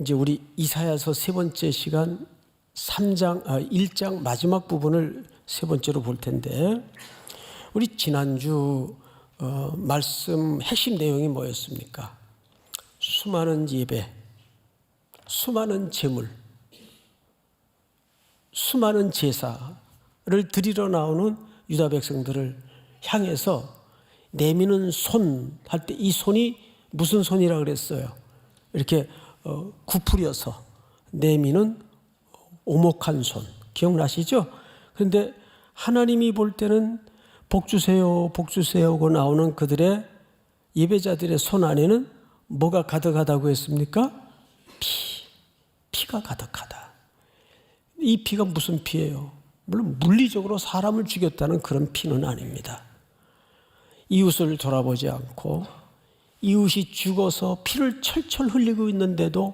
이제 우리 이사야서 세 번째 시간 1장 마지막 부분을 세 번째로 볼 텐데, 우리 지난주 말씀 핵심 내용이 뭐였습니까? 수많은 예배, 수많은 제물, 수많은 제사를 드리러 나오는 유다 백성들을 향해서 내미는 손 할 때 이 손이 무슨 손이라 그랬어요? 이렇게 구부려서 내미는 오목한 손, 기억나시죠? 그런데 하나님이 볼 때는 복 주세요, 복 주세요고 나오는 그들의 예배자들의 손 안에는 뭐가 가득하다고 했습니까? 피가 가득하다. 이 피가 무슨 피예요? 물론 물리적으로 사람을 죽였다는 그런 피는 아닙니다. 이웃을 돌아보지 않고 이웃이 죽어서 피를 철철 흘리고 있는데도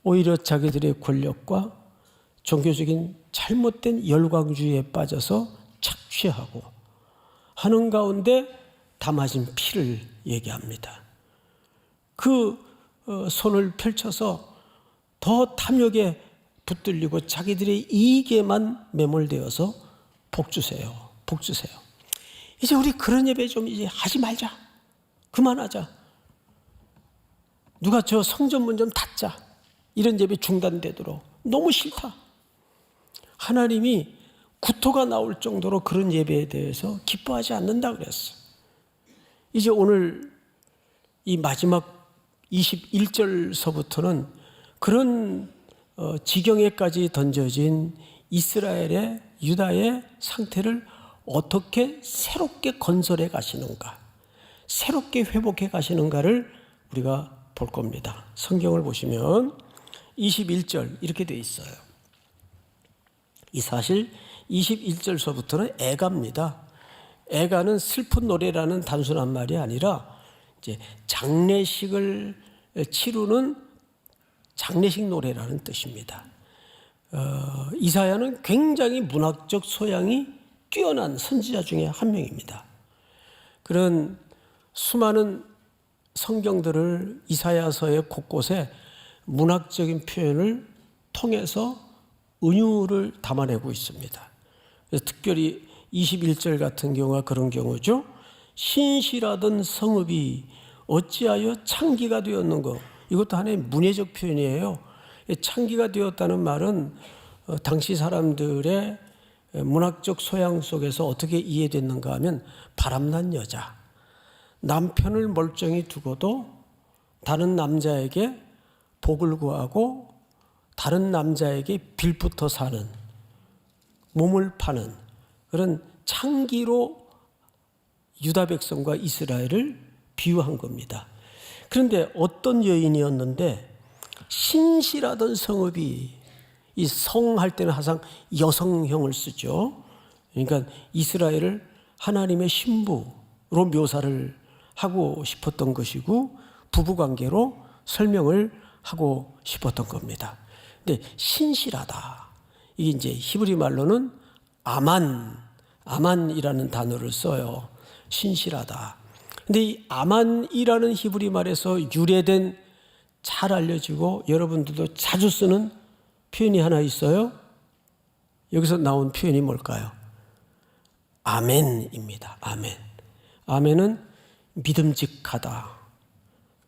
오히려 자기들의 권력과 종교적인 잘못된 열광주의에 빠져서 착취하고 하는 가운데 담아진 피를 얘기합니다. 그 손을 펼쳐서 더 탐욕에 붙들리고 자기들의 이익에만 매몰되어서 복 주세요, 복 주세요. 이제 우리 그런 예배 좀 이제 하지 말자, 그만하자. 누가 저 성전문 좀 닫자, 이런 예배 중단되도록. 너무 싫다. 하나님이 구토가 나올 정도로 그런 예배에 대해서 기뻐하지 않는다 그랬어. 이제 오늘 이 마지막 21절서부터는 그런 지경에까지 던져진 이스라엘의, 유다의 상태를 어떻게 새롭게 건설해 가시는가, 새롭게 회복해 가시는가를 우리가 볼 겁니다. 성경을 보시면 21절 이렇게 돼 있어요. 이 사실 21절서부터는 애가입니다. 애가는 슬픈 노래라는 단순한 말이 아니라 이제 장례식을 치르는 장례식 노래라는 뜻입니다. 이사야는 굉장히 문학적 소양이 뛰어난 선지자 중에 한 명입니다. 그런 수많은 성경들을 이사야서의 곳곳에 문학적인 표현을 통해서 은유를 담아내고 있습니다. 그래서 특별히 21절 같은 경우가 그런 경우죠. 신실하던 성읍이 어찌하여 창기가 되었는고. 이것도 하나의 문예적 표현이에요. 창기가 되었다는 말은 당시 사람들의 문학적 소양 속에서 어떻게 이해됐는가 하면, 바람난 여자, 남편을 멀쩡히 두고도 다른 남자에게 복을 구하고 다른 남자에게 빌붙어 사는, 몸을 파는 그런 창기로 유다 백성과 이스라엘을 비유한 겁니다. 그런데 어떤 여인이었는데, 신실하던 성읍이, 이 성 할 때는 항상 여성형을 쓰죠. 그러니까 이스라엘을 하나님의 신부로 묘사를 하고 싶었던 것이고, 부부관계로 설명을 하고 싶었던 겁니다. 근데 신실하다, 이게 이제 히브리 말로는 아만이라는 단어를 써요. 신실하다. 근데 이 아만이라는 히브리 말에서 유래된, 잘 알려지고 여러분들도 자주 쓰는 표현이 하나 있어요. 여기서 나온 표현이 뭘까요? 아멘입니다. 아멘. 아멘은 믿음직하다,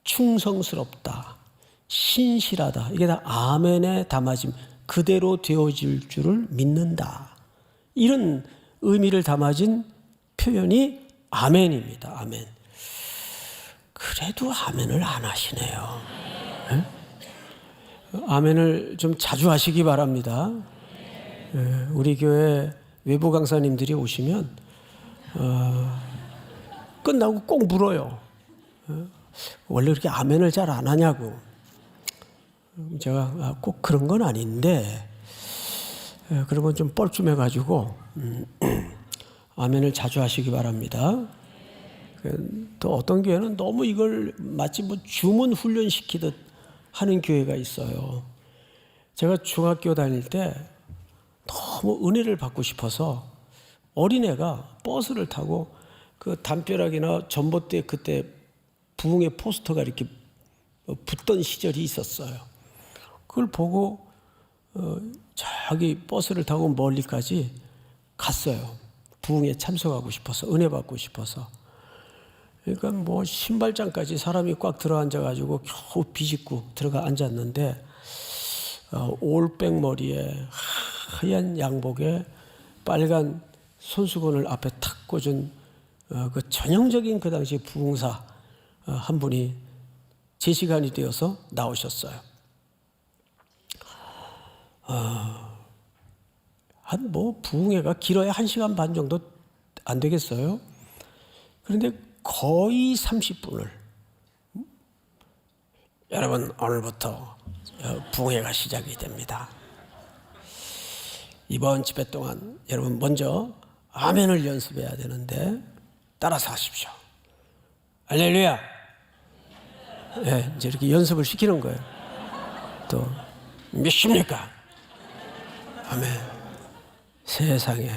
충성스럽다, 신실하다. 이게 다 아멘에 담아짐, 그대로 되어질 줄을 믿는다, 이런 의미를 담아진 표현이 아멘입니다. 아멘. 그래도 아멘을 안 하시네요. 네? 아멘을 좀 자주 하시기 바랍니다. 우리 교회 외부 강사님들이 오시면 끝나고 꼭 물어요. 원래 그렇게 아멘을 잘 안 하냐고. 제가 꼭 그런 건 아닌데, 그러면 좀 뻘쭘해가지고 아멘을 자주 하시기 바랍니다. 또 어떤 교회는 너무 이걸 마치 뭐 주문 훈련시키듯 하는 교회가 있어요. 제가 중학교 다닐 때 너무 은혜를 받고 싶어서 어린애가 버스를 타고 그 담벼락이나 전봇대, 그때 부흥의 포스터가 이렇게 붙던 시절이 있었어요. 그걸 보고 저기 버스를 타고 멀리까지 갔어요. 부흥에 참석하고 싶어서, 은혜 받고 싶어서. 그러니까 뭐 신발장까지 사람이 꽉 들어앉아가지고 겨우 비집고 들어가 앉았는데 올백 머리에 하얀 양복에 빨간 손수건을 앞에 탁 꽂은 그 전형적인 그 당시 부흥사 한 분이 제 시간이 되어서 나오셨어요. 한 뭐 부흥회가 길어야 1시간 반 정도 안 되겠어요? 그런데 거의 30분을 여러분 오늘부터 부흥회가 시작이 됩니다. 이번 집회 동안 여러분 먼저 아멘을 연습해야 되는데 따라서 하십시오. 할렐루야. 네, 이제 이렇게 연습을 시키는 거예요. 또 몇 시입니까? 아멘. 세상에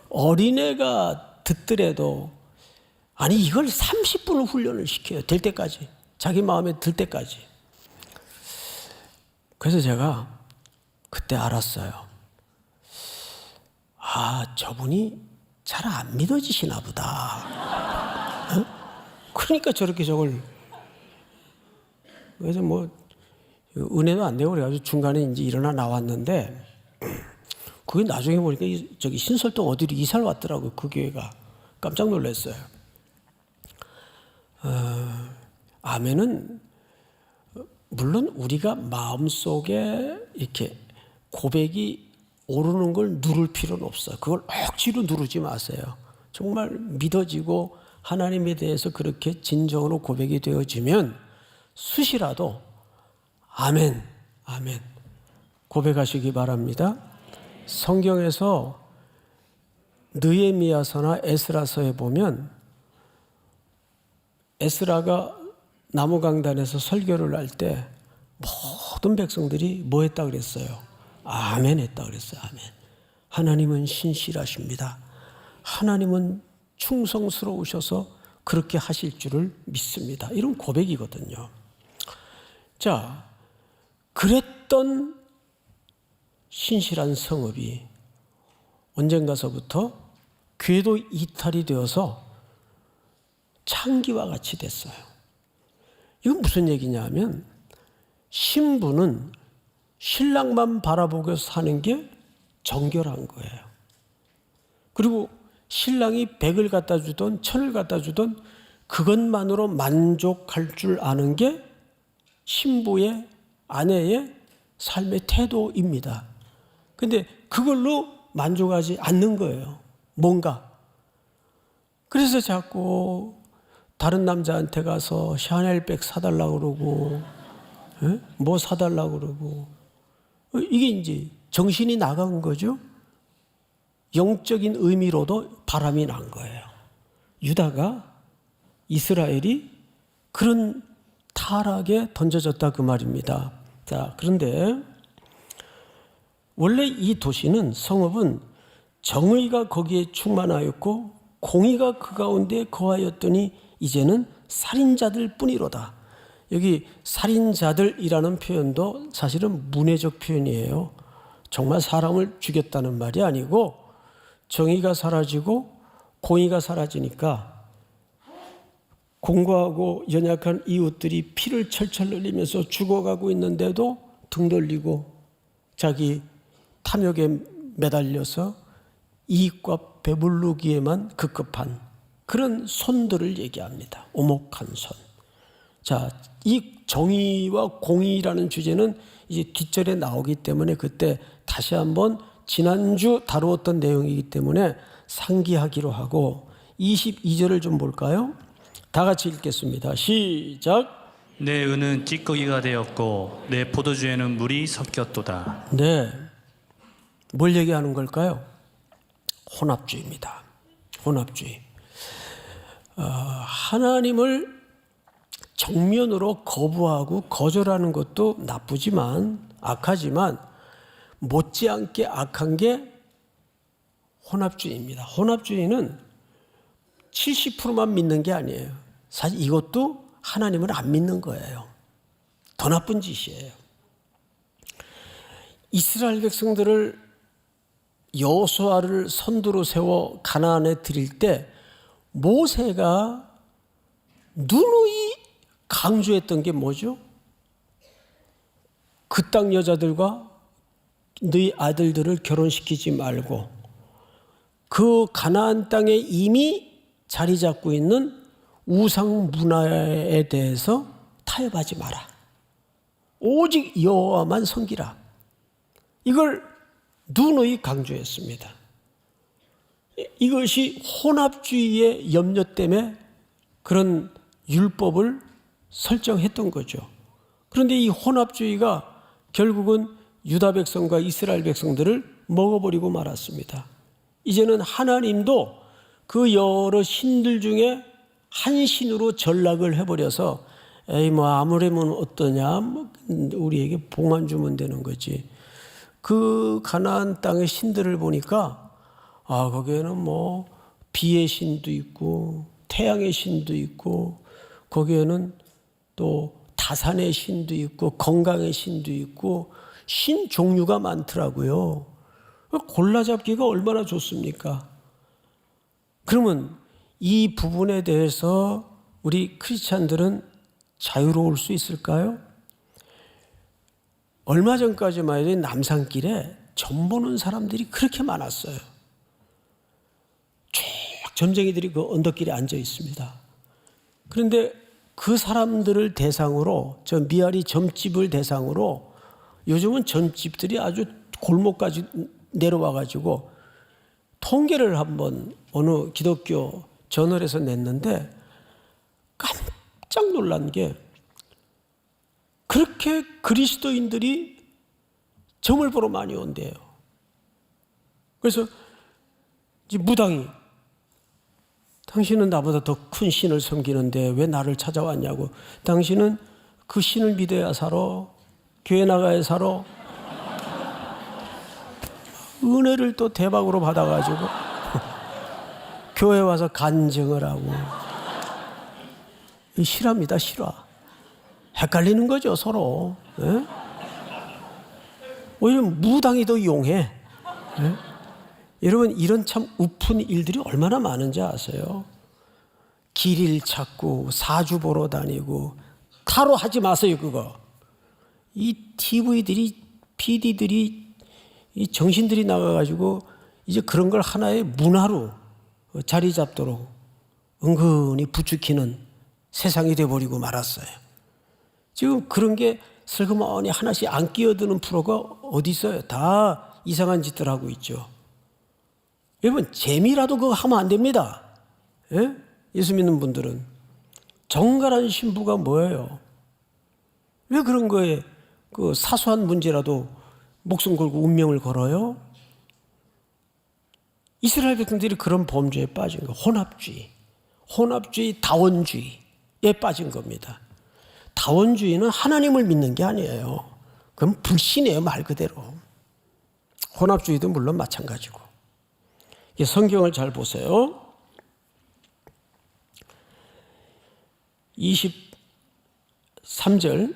어린애가 듣더라도 아니 이걸 30분을 훈련을 시켜요. 될 때까지. 자기 마음에 들 때까지. 그래서 제가 그때 알았어요. 아, 저분이 잘 안 믿어지시나 보다. 어? 그러니까 저렇게 저걸. 그래서 뭐 은혜도 안 되고 그래가지고 중간에 이제 일어나 나왔는데 그게 나중에 보니까 저기 신설동 어디로 이사를 왔더라고요. 그 교회가. 깜짝 놀랐어요. 아멘은 물론 우리가 마음속에 이렇게 고백이 오르는 걸 누를 필요는 없어요. 그걸 억지로 누르지 마세요. 정말 믿어지고 하나님에 대해서 그렇게 진정으로 고백이 되어지면 수시라도 아멘, 아멘 고백하시기 바랍니다. 성경에서 느헤미야서나 에스라서에 보면 에스라가 나무강단에서 설교를 할 때 모든 백성들이 뭐 했다 그랬어요? 아멘 했다 그랬어요. 아멘. 하나님은 신실하십니다. 하나님은 충성스러우셔서 그렇게 하실 줄을 믿습니다. 이런 고백이거든요. 자, 그랬던 신실한 성읍이 언젠가서부터 궤도 이탈이 되어서 창기와 같이 됐어요. 이건 무슨 얘기냐면 신부는 신랑만 바라보고 사는 게 정결한 거예요. 그리고 신랑이 100을 갖다 주던 1000을 갖다 주던 그것만으로 만족할 줄 아는 게 신부의 아내의 삶의 태도입니다. 근데 그걸로 만족하지 않는 거예요. 뭔가. 그래서 자꾸 다른 남자한테 가서 샤넬백 사달라고 그러고 뭐 사달라고 그러고 이게 이제 정신이 나간 거죠. 영적인 의미로도 바람이 난 거예요. 유다가 이스라엘이 그런 타락에 던져졌다 그 말입니다. 자, 그런데 원래 이 도시는 성읍은 정의가 거기에 충만하였고 공의가 그 가운데 거하였더니 이제는 살인자들 뿐이로다. 여기 살인자들이라는 표현도 사실은 문해적 표현이에요. 정말 사람을 죽였다는 말이 아니고 정의가 사라지고 공의가 사라지니까 공고하고 연약한 이웃들이 피를 철철 흘리면서 죽어가고 있는데도 등 돌리고 자기 탐욕에 매달려서 이익과 배부르기에만 급급한 그런 손들을 얘기합니다. 오목한 손. 자, 이 정의와 공의라는 주제는 이제 뒷절에 나오기 때문에 그때 다시 한번 지난주 다루었던 내용이기 때문에 상기하기로 하고 22절을 좀 볼까요? 다 같이 읽겠습니다. 시작. 내 은은 찌꺼기가 되었고 내 포도주에는 물이 섞였도다. 네, 뭘 얘기하는 걸까요? 혼합주의입니다. 혼합주의. 하나님을 정면으로 거부하고 거절하는 것도 나쁘지만 악하지만 못지않게 악한 게 혼합주의입니다. 혼합주의는 70%만 믿는 게 아니에요. 사실 이것도 하나님을 안 믿는 거예요. 더 나쁜 짓이에요. 이스라엘 백성들을 여호수아를 선두로 세워 가나안에 들일 때 모세가 누누이 강조했던 게 뭐죠? 그 땅 여자들과 너희 아들들을 결혼시키지 말고 그 가나안 땅에 이미 자리 잡고 있는 우상 문화에 대해서 타협하지 마라. 오직 여호와만 섬기라. 이걸 누누이 강조했습니다. 이것이 혼합주의의 염려 때문에 그런 율법을 설정했던 거죠. 그런데 이 혼합주의가 결국은 유다 백성과 이스라엘 백성들을 먹어버리고 말았습니다. 이제는 하나님도 그 여러 신들 중에 한 신으로 전락을 해버려서 에이 뭐 아무래면 어떠냐, 뭐 우리에게 봉안 주면 되는 거지. 그 가나안 땅의 신들을 보니까 거기에는 뭐 비의 신도 있고 태양의 신도 있고 거기에는 또 다산의 신도 있고 건강의 신도 있고 신 종류가 많더라고요. 골라잡기가 얼마나 좋습니까? 그러면 이 부분에 대해서 우리 크리스찬들은 자유로울 수 있을까요? 얼마 전까지만 해도 남산길에 점 보는 사람들이 그렇게 많았어요. 쭉 점쟁이들이 그 언덕길에 앉아 있습니다. 그런데 그 사람들을 대상으로, 저 미아리 점집을 대상으로 요즘은 점집들이 아주 골목까지 내려와가지고 통계를 한번 어느 기독교 저널에서 냈는데 깜짝 놀란 게 그렇게 그리스도인들이 점을 보러 많이 온대요. 그래서 이제 무당이 당신은 나보다 더 큰 신을 섬기는데 왜 나를 찾아왔냐고. 당신은 그 신을 믿어야 살아. 교회 나가야 살아. 은혜를 또 대박으로 받아가지고 교회 와서 간증을 하고. 실화입니다, 실화. 헷갈리는 거죠, 서로. 예? 오히려 무당이 더 용해. 예? 여러분, 이런 참 우픈 일들이 얼마나 많은지 아세요? 길을 찾고 사주 보러 다니고. 타로 하지 마세요, 그거. 이 TV들이, PD들이, 이 정신들이 나가가지고 이제 그런 걸 하나의 문화로 자리 잡도록 은근히 부추기는 세상이 돼버리고 말았어요. 지금 그런 게 슬그머니 하나씩 안 끼어드는 프로가 어디 있어요? 다 이상한 짓들 하고 있죠. 여러분, 재미라도 그거 하면 안 됩니다. 예? 예수 믿는 분들은. 정갈한 신부가 뭐예요? 왜 그런 거에 그 사소한 문제라도 목숨 걸고 운명을 걸어요? 이스라엘 백성들이 그런 범죄에 빠진 거, 혼합주의, 다원주의에 빠진 겁니다. 다원주의는 하나님을 믿는 게 아니에요. 그건 불신이에요, 말 그대로. 혼합주의도 물론 마찬가지고. 성경을 잘 보세요. 23절.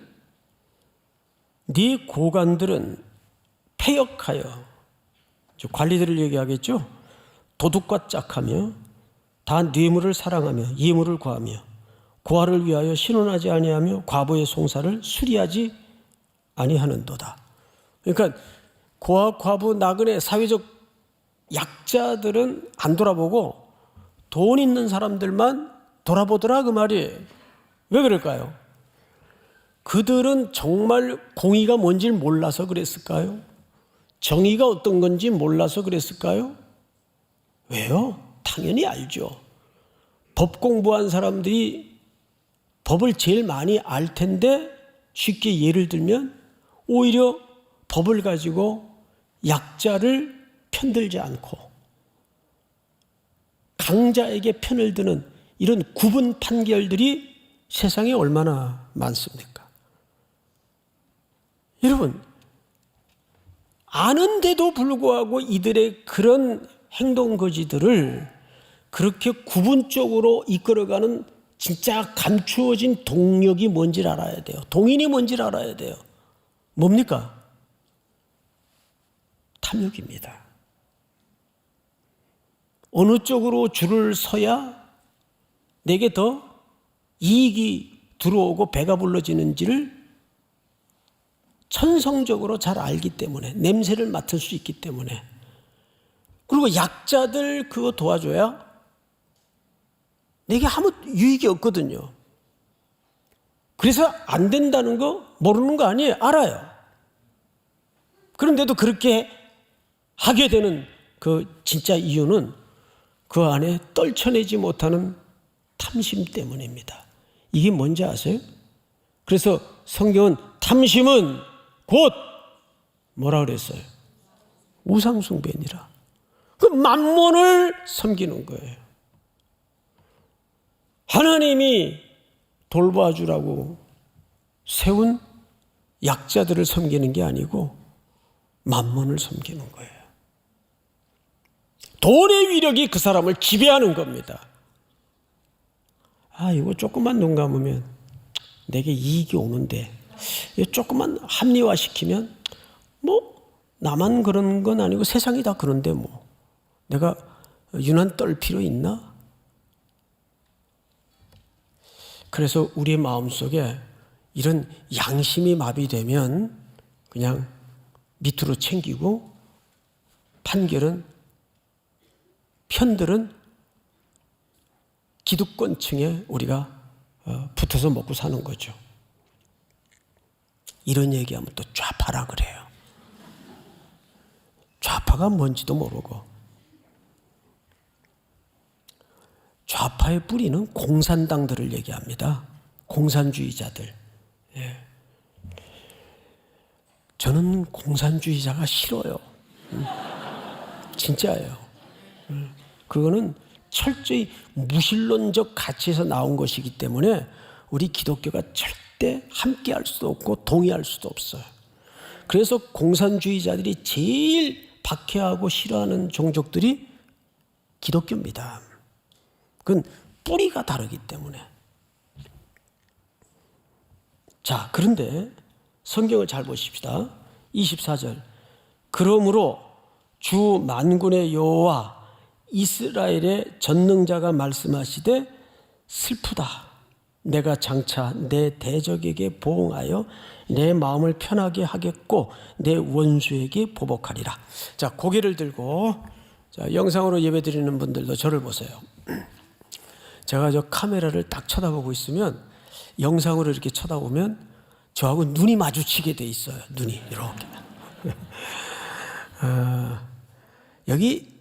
네 고관들은 패역하여, 관리들을 얘기하겠죠. 도둑과 짝하며 다 뇌물을 사랑하며 예물을 구하며 고아를 위하여 신원하지 아니하며 과부의 송사를 수리하지 아니하는도다. 그러니까 고아, 과부, 나그네, 사회적 약자들은 안 돌아보고 돈 있는 사람들만 돌아보더라, 그 말이에요. 왜 그럴까요? 그들은 정말 공의가 뭔지 몰라서 그랬을까요? 정의가 어떤 건지 몰라서 그랬을까요? 왜요? 당연히 알죠. 법 공부한 사람들이 법을 제일 많이 알 텐데, 쉽게 예를 들면 오히려 법을 가지고 약자를 편들지 않고 강자에게 편을 드는 이런 구분 판결들이 세상에 얼마나 많습니까? 여러분, 아는데도 불구하고 이들의 그런 행동거지들을 그렇게 구분적으로 이끌어가는 진짜 감추어진 동력이 뭔지를 알아야 돼요. 동인이 뭔지를 알아야 돼요. 뭡니까? 탐욕입니다. 어느 쪽으로 줄을 서야 내게 더 이익이 들어오고 배가 불러지는지를 천성적으로 잘 알기 때문에, 냄새를 맡을 수 있기 때문에, 그리고 약자들 그거 도와줘야 내게 아무 유익이 없거든요. 그래서 안 된다는 거 모르는 거 아니에요. 알아요. 그런데도 그렇게 하게 되는 그 진짜 이유는 그 안에 떨쳐내지 못하는 탐심 때문입니다. 이게 뭔지 아세요? 그래서 성경은 탐심은 곧 뭐라 그랬어요? 우상숭배니라. 그 만몬을 섬기는 거예요. 하나님이 돌봐주라고 세운 약자들을 섬기는 게 아니고 만몬을 섬기는 거예요. 돈의 위력이 그 사람을 지배하는 겁니다. 이거 조금만 눈 감으면 내게 이익이 오는데, 이거 조금만 합리화시키면 나만 그런 건 아니고 세상이 다 그런데 내가 유난 떨 필요 있나? 그래서 우리의 마음속에 이런 양심이 마비되면 그냥 밑으로 챙기고 편들은 기득권층에 우리가 붙어서 먹고 사는 거죠. 이런 얘기하면 또 좌파라 그래요. 좌파가 뭔지도 모르고. 좌파의 뿌리는 공산당들을 얘기합니다. 공산주의자들. 예. 저는 공산주의자가 싫어요. 진짜예요. 그거는 철저히 무신론적 가치에서 나온 것이기 때문에 우리 기독교가 절대 함께할 수도 없고 동의할 수도 없어요. 그래서 공산주의자들이 제일 박해하고 싫어하는 종족들이 기독교입니다. 그건 뿌리가 다르기 때문에. 자, 그런데 성경을 잘 보십시다. 24절. 그러므로 주 만군의 여호와 이스라엘의 전능자가 말씀하시되 슬프다. 내가 장차 내 대적에게 보응하여 내 마음을 편하게 하겠고 내 원수에게 보복하리라. 자, 고개를 들고 영상으로 예배드리는 분들도 저를 보세요. 제가 저 카메라를 딱 쳐다보고 있으면 영상으로 이렇게 쳐다보면 저하고 눈이 마주치게 돼 있어요. 눈이 이렇게. 여기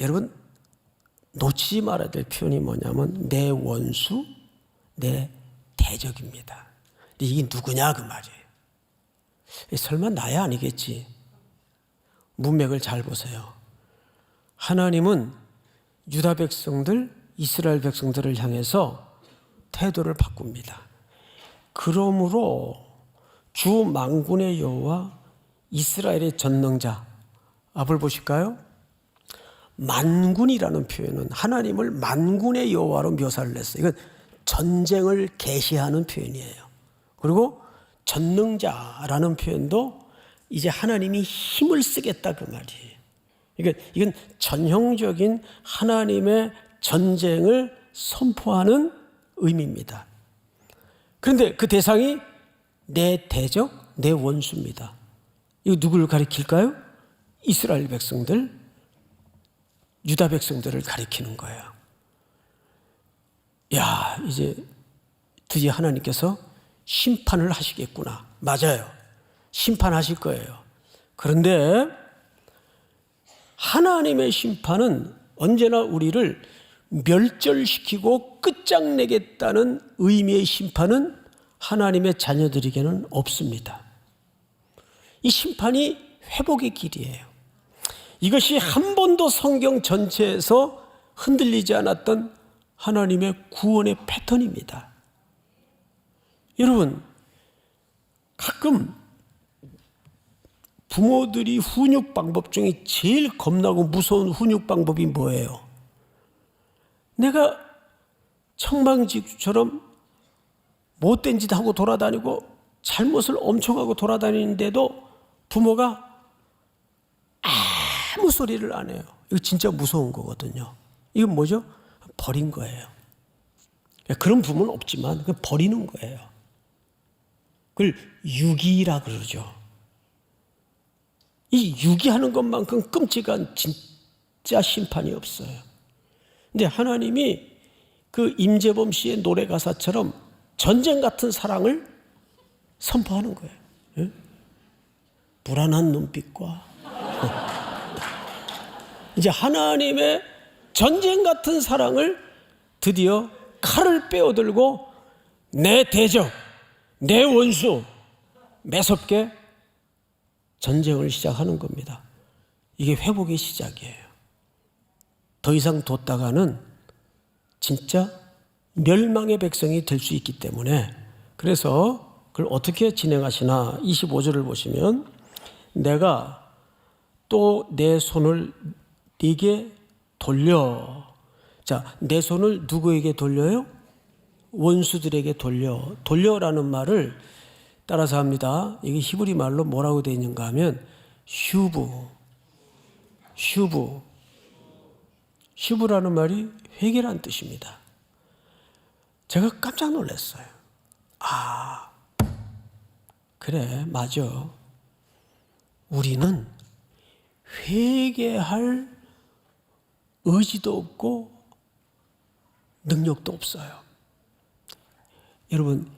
여러분 놓치지 말아야 될 표현이 뭐냐면 내 원수, 내 대적입니다. 이게 누구냐 그 말이에요. 설마 나야 아니겠지. 문맥을 잘 보세요. 하나님은 유다 백성들, 이스라엘 백성들을 향해서 태도를 바꿉니다. 그러므로 주 만군의 여호와 이스라엘의 전능자, 앞을 보실까요? 만군이라는 표현은 하나님을 만군의 여호와로 묘사를 했어요. 이건 전쟁을 계시하는 표현이에요. 그리고 전능자라는 표현도 이제 하나님이 힘을 쓰겠다 그 말이에요. 그러니까 이건 전형적인 하나님의 전쟁을 선포하는 의미입니다. 그런데 그 대상이 내 대적, 내 원수입니다. 이거 누구를 가리킬까요? 이스라엘 백성들, 유다 백성들을 가리키는 거예요. 야, 이제 드디어 하나님께서 심판을 하시겠구나. 맞아요. 심판하실 거예요. 그런데 하나님의 심판은 언제나 우리를 멸절시키고 끝장내겠다는 의미의 심판은 하나님의 자녀들에게는 없습니다. 이 심판이 회복의 길이에요. 이것이 한 번도 성경 전체에서 흔들리지 않았던 하나님의 구원의 패턴입니다. 여러분, 가끔 부모들이 훈육 방법 중에 제일 겁나고 무서운 훈육 방법이 뭐예요? 내가 청방지구처럼 못된 짓 하고 돌아다니고 잘못을 엄청 하고 돌아다니는데도 부모가 소리를 안 해요. 이거 진짜 무서운 거거든요. 이건 뭐죠? 버린 거예요. 그런 부분은 없지만 그냥 버리는 거예요. 그걸 유기라 그러죠. 이 유기하는 것만큼 끔찍한 진짜 심판이 없어요. 근데 하나님이 그 임재범 씨의 노래 가사처럼 전쟁 같은 사랑을 선포하는 거예요. 예? 불안한 눈빛과 이제 하나님의 전쟁 같은 사랑을 드디어 칼을 빼어들고 내 대적, 내 원수 매섭게 전쟁을 시작하는 겁니다. 이게 회복의 시작이에요. 더 이상 뒀다가는 진짜 멸망의 백성이 될 수 있기 때문에, 그래서 그걸 어떻게 진행하시나 25절을 보시면, 내가 또 내 손을 네게 돌려. 자, 내 손을 누구에게 돌려요? 원수들에게 돌려라는 말을 따라서 합니다. 이게 히브리 말로 뭐라고 되어 있는가 하면 슈브라는 말이 회개란 뜻입니다. 제가 깜짝 놀랐어요. 아, 그래, 맞아. 우리는 회개할 의지도 없고 능력도 없어요. 여러분,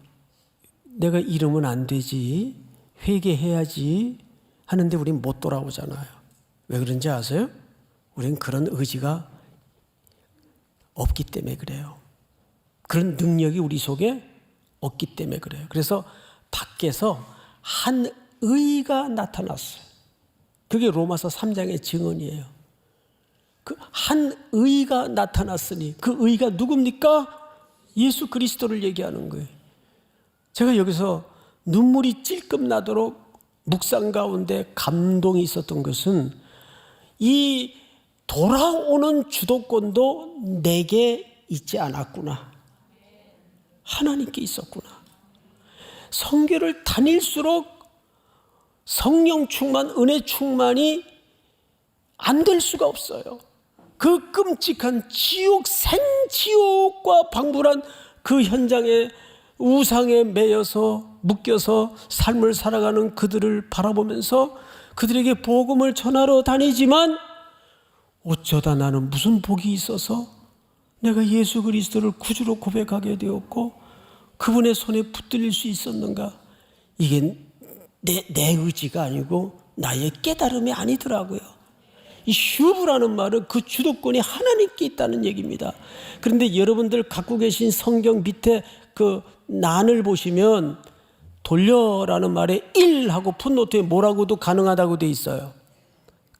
내가 이러면 안 되지, 회개해야지 하는데 우린 못 돌아오잖아요. 왜 그런지 아세요? 우린 그런 의지가 없기 때문에 그래요. 그런 능력이 우리 속에 없기 때문에 그래요. 그래서 밖에서 한 의가 나타났어요. 그게 로마서 3장의 증언이에요. 그 한 의가 나타났으니 그 의가 누굽니까? 예수 그리스도를 얘기하는 거예요. 제가 여기서 눈물이 찔끔 나도록 묵상 가운데 감동이 있었던 것은, 이 돌아오는 주도권도 내게 있지 않았구나. 하나님께 있었구나. 성교를 다닐수록 성령 충만, 은혜 충만이 안 될 수가 없어요. 그 끔찍한 지옥, 생지옥과 방불한 그 현장에 우상에 매여서 묶여서 삶을 살아가는 그들을 바라보면서 그들에게 복음을 전하러 다니지만, 어쩌다 나는 무슨 복이 있어서 내가 예수 그리스도를 구주로 고백하게 되었고 그분의 손에 붙들릴 수 있었는가? 이게 내 의지가 아니고 나의 깨달음이 아니더라고요. 이 슈브라는 말은 그 주도권이 하나님께 있다는 얘기입니다. 그런데 여러분들 갖고 계신 성경 밑에 그 난을 보시면 돌려라는 말에 1하고 풋노트에 뭐라고도 가능하다고 돼 있어요.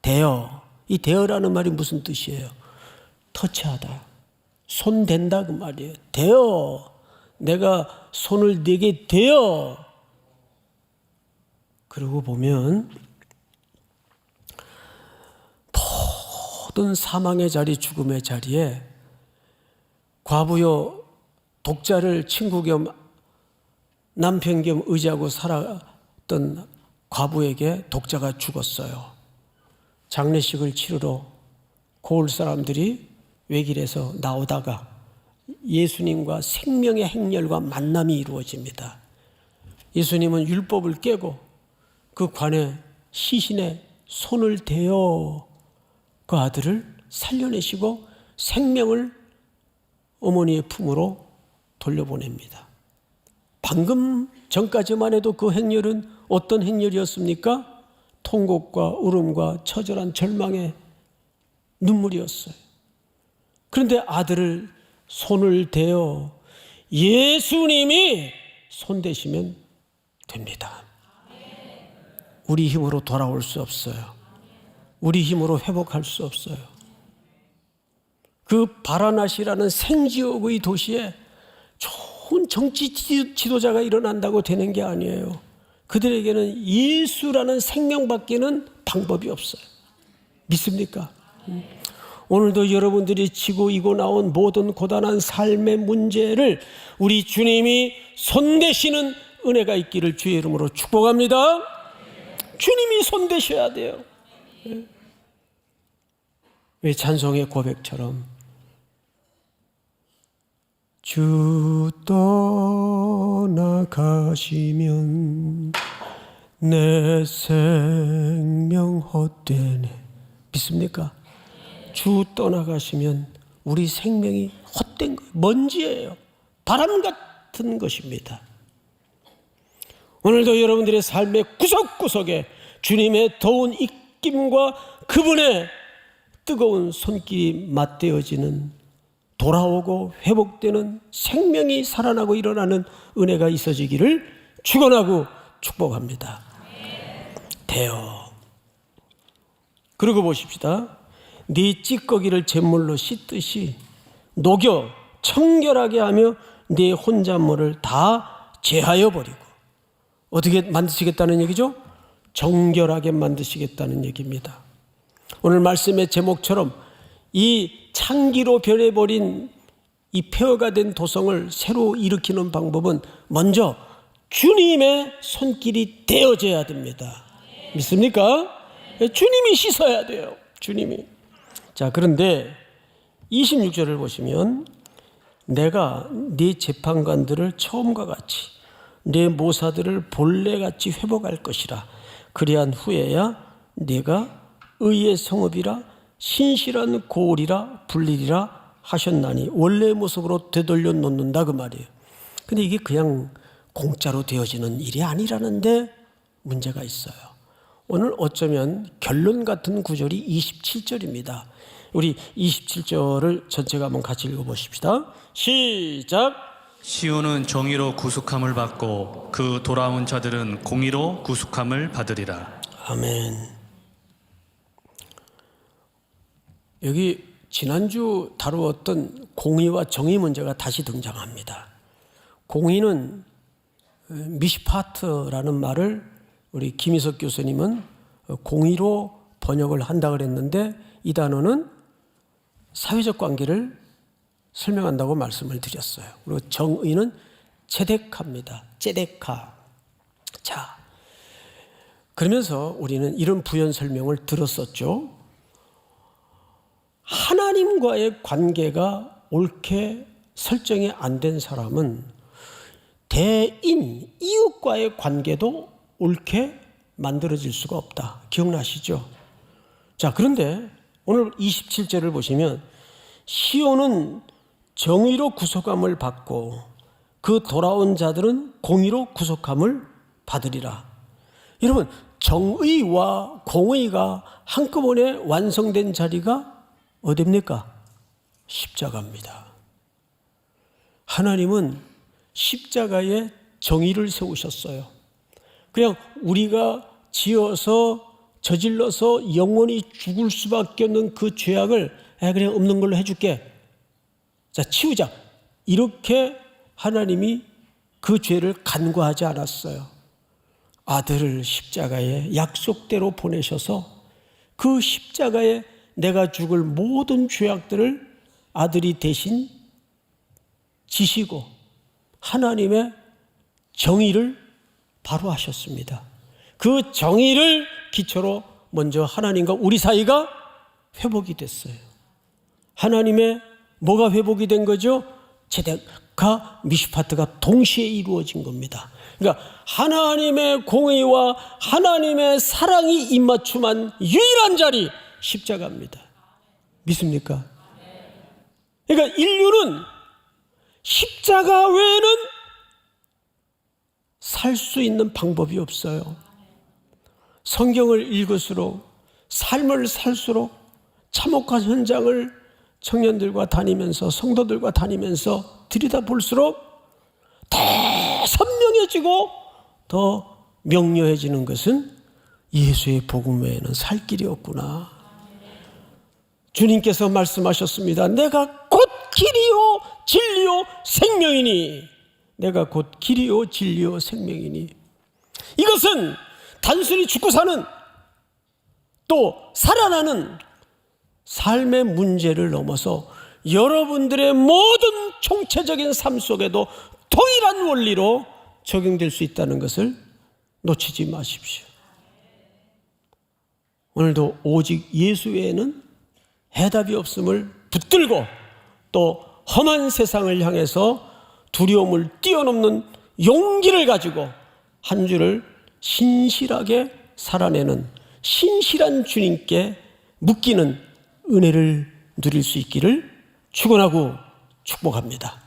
대어. 이 대어라는 말이 무슨 뜻이에요? 터치하다. 손 댄다 그 말이에요. 대어. 내가 손을 네게 대어. 그러고 보면 모든 사망의 자리, 죽음의 자리에 과부요 독자를 친구 겸 남편 겸 의지하고 살았던 과부에게 독자가 죽었어요. 장례식을 치르러 고을 사람들이 외길에서 나오다가 예수님과 생명의 행렬과 만남이 이루어집니다. 예수님은 율법을 깨고 그 관에 시신에 손을 대어 그 아들을 살려내시고 생명을 어머니의 품으로 돌려보냅니다. 방금 전까지만 해도 그 행렬은 어떤 행렬이었습니까? 통곡과 울음과 처절한 절망의 눈물이었어요. 그런데 아들을 손을 대어 예수님이 손 대시면 됩니다. 우리 힘으로 돌아올 수 없어요. 우리 힘으로 회복할 수 없어요. 그 바라나시라는 생지옥의 도시에 좋은 정치 지도자가 일어난다고 되는 게 아니에요. 그들에게는 예수라는 생명밖에는 방법이 없어요. 믿습니까? 오늘도 여러분들이 지고 이고 나온 모든 고단한 삶의 문제를 우리 주님이 손대시는 은혜가 있기를 주의 이름으로 축복합니다. 주님이 손대셔야 돼요. 이 찬송의 고백처럼 주 떠나가시면 내 생명 헛되네. 믿습니까? 주 떠나가시면 우리 생명이 헛된 거예요. 먼지예요. 바람 같은 것입니다. 오늘도 여러분들의 삶의 구석구석에 주님의 더운 입김과 그분의 뜨거운 손길이 맞대어지는, 돌아오고 회복되는, 생명이 살아나고 일어나는 은혜가 있어지기를 축원하고 축복합니다. 되어. 그러고 보십시다. 네 찌꺼기를 제물로 씻듯이 녹여 청결하게 하며 네 혼잣물을 다 제하여 버리고. 어떻게 만드시겠다는 얘기죠? 정결하게 만드시겠다는 얘기입니다. 오늘 말씀의 제목처럼 이 창기로 변해버린 이 폐허가 된 도성을 새로 일으키는 방법은 먼저 주님의 손길이 되어져야 됩니다. 믿습니까? 주님이 씻어야 돼요. 주님이. 자, 그런데 26절을 보시면 내가 네 재판관들을 처음과 같이 네 모사들을 본래같이 회복할 것이라. 그리한 후에야 네가 의의 성읍이라 신실한 고을이라 불리리라 하셨나니 원래의 모습으로 되돌려 놓는다 그 말이에요. 근데 이게 그냥 공짜로 되어지는 일이 아니라는데 문제가 있어요. 오늘 어쩌면 결론 같은 구절이 27절입니다. 우리 27절을 전체가 한번 같이 읽어보십시다. 시작. 시온은 정의로 구속함을 받고 그 돌아온 자들은 공의로 구속함을 받으리라. 아멘. 여기 지난주 다루었던 공의와 정의 문제가 다시 등장합니다. 공의는 미시파트라는 말을 우리 김희석 교수님은 공의로 번역을 한다 그랬는데 이 단어는 사회적 관계를 설명한다고 말씀을 드렸어요. 그리고 정의는 제데카입니다. 제데카. 자, 그러면서 우리는 이런 부연 설명을 들었었죠. 하나님과의 관계가 옳게 설정이 안 된 사람은 대인, 이웃과의 관계도 옳게 만들어질 수가 없다. 기억나시죠? 자, 그런데 오늘 27절을 보시면 시온은 정의로 구속함을 받고 그 돌아온 자들은 공의로 구속함을 받으리라. 여러분, 정의와 공의가 한꺼번에 완성된 자리가 어디입니까? 십자가입니다. 하나님은 십자가에 정의를 세우셨어요. 그냥 우리가 지어서 저질러서 영원히 죽을 수밖에 없는 그 죄악을 그냥 없는 걸로 해줄게. 자, 치우자. 이렇게 하나님이 그 죄를 간과하지 않았어요. 아들을 십자가에 약속대로 보내셔서 그 십자가에 내가 죽을 모든 죄악들을 아들이 대신 지시고 하나님의 정의를 바로 하셨습니다. 그 정의를 기초로 먼저 하나님과 우리 사이가 회복이 됐어요. 하나님의 뭐가 회복이 된 거죠? 제데카 미시파트가 동시에 이루어진 겁니다. 그러니까 하나님의 공의와 하나님의 사랑이 입맞춤한 유일한 자리 십자가입니다. 믿습니까? 그러니까 인류는 십자가 외에는 살 수 있는 방법이 없어요. 성경을 읽을수록 삶을 살수록 참혹한 현장을 청년들과 다니면서 성도들과 다니면서 들여다볼수록 더 선명해지고 더 명료해지는 것은 예수의 복음 외에는 살 길이 없구나. 주님께서 말씀하셨습니다. 내가 곧 길이요 진리요 생명이니. 내가 곧 길이요 진리요 생명이니. 이것은 단순히 죽고 사는 또 살아나는 삶의 문제를 넘어서 여러분들의 모든 총체적인 삶 속에도 동일한 원리로 적용될 수 있다는 것을 놓치지 마십시오. 오늘도 오직 예수 외에는 해답이 없음을 붙들고 또 험한 세상을 향해서 두려움을 뛰어넘는 용기를 가지고 한 주를 신실하게 살아내는 신실한 주님께 묶이는 은혜를 누릴 수 있기를 축원하고 축복합니다.